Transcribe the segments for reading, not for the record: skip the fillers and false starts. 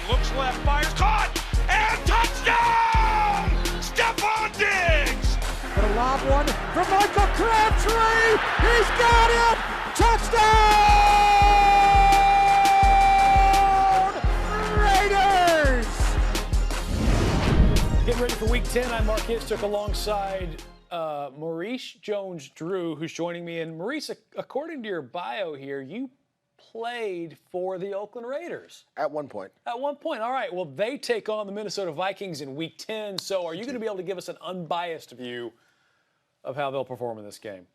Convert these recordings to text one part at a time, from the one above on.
looks left, fires, caught, and touchdown! Stephon Diggs! But a lob one from Michael Crabtree. He's got it! Touchdown! Raiders! Getting ready for Week 10. I'm Marc Istook alongside Maurice Jones-Drew, who's joining me. And Maurice, according to your bio here, you played for the Oakland Raiders. At one point. At one point. All right. Well, they take on the Minnesota Vikings in Week 10. So are you going to be able to give us an unbiased view of how they'll perform in this game?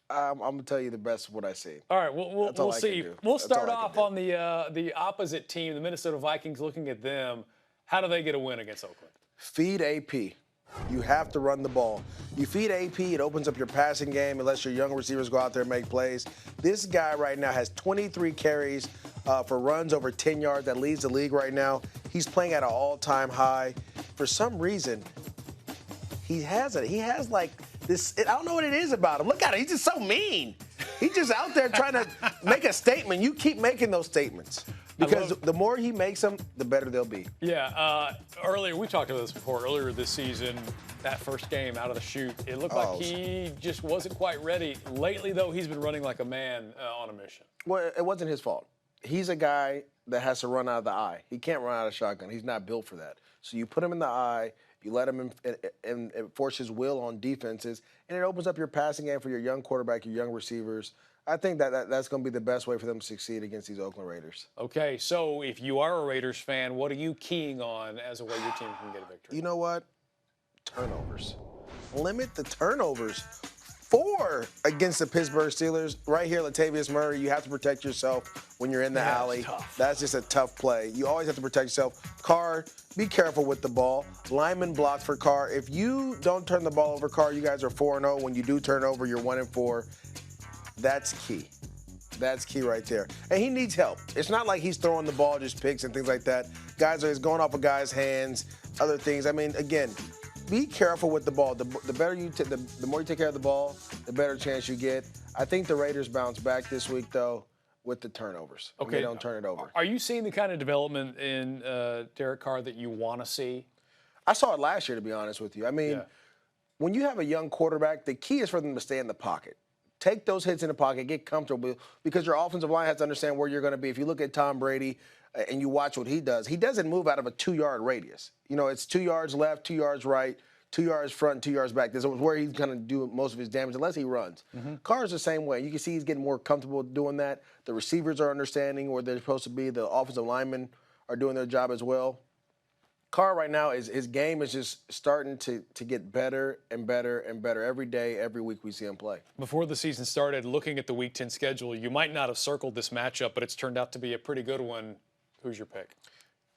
I'm going to tell you the best of what I see. All right. We'll see. We'll start off on the opposite team, the Minnesota Vikings, looking at them. How do they get a win against Oakland? Feed AP. You have to run the ball. You feed AP, it opens up your passing game unless your young receivers go out there and make plays. This guy right now has 23 carries for runs over 10 yards. That leads the league right now. He's playing at an all-time high. For some reason, he has like this. I don't know what it is about him. Look at him. He's just so mean. He's just out there trying to make a statement. You keep making those statements. Because the more he makes them, the better they'll be. Yeah. Earlier, we talked about this before. Earlier this season, that first game out of the chute, it looked like he just wasn't quite ready. Lately, though, he's been running like a man on a mission. Well, it wasn't his fault. He's a guy that has to run out of the eye. He can't run out of shotgun. He's not built for that. So you put him in the eye, you let him and force his will on defenses, and it opens up your passing game for your young quarterback, your young receivers. I think that's going to be the best way for them to succeed against these Oakland Raiders. Okay, so if you are a Raiders fan, what are you keying on as a way your team can get a victory? You know what? Turnovers. Limit the turnovers. 4 against the Pittsburgh Steelers. Right here, Latavius Murray, you have to protect yourself when you're in the alley. That's just a tough play. You always have to protect yourself. Carr, be careful with the ball. Lineman blocked for Carr. If you don't turn the ball over, Carr, you guys are 4-0. When you do turn over, you're 1-4. That's key. That's key right there. And he needs help. It's not like he's throwing the ball, just picks and things like that. Guys are going off of guys' hands, other things. I mean, again, be careful with the ball. The better the more you take care of the ball, the better chance you get. I think the Raiders bounce back this week, though, with the turnovers. Okay. They don't turn it over. Are you seeing the kind of development in Derek Carr that you want to see? I saw it last year, to be honest with you. I mean, when you have a young quarterback, the key is for them to stay in the pocket. Take those hits in the pocket, get comfortable, because your offensive line has to understand where you're going to be. If you look at Tom Brady and you watch what he doesn't move out of a 2-yard radius. You know, it's 2 yards left, 2 yards right, 2 yards front, 2 yards back. This is where he's going to do most of his damage unless he runs. Carr's the same way. You can see he's getting more comfortable doing that. The receivers are understanding where they're supposed to be. The offensive linemen are doing their job as well. Carr right now, his game is just starting to get better and better and better every day, every week we see him play. Before the season started, looking at the Week 10 schedule, you might not have circled this matchup, but it's turned out to be a pretty good one. Who's your pick?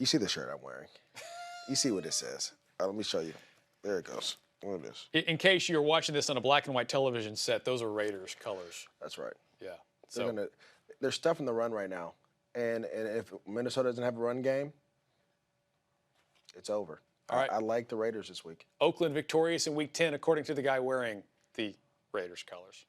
You see the shirt I'm wearing. You see what it says. Let me show you. There it goes. Look at this. In case you're watching this on a black and white television set, those are Raiders colors. That's right. Yeah. They're stuffing the run right now. And if Minnesota doesn't have a run game, it's over. All right. I like the Raiders this week. Oakland victorious in Week 10, according to the guy wearing the Raiders colors.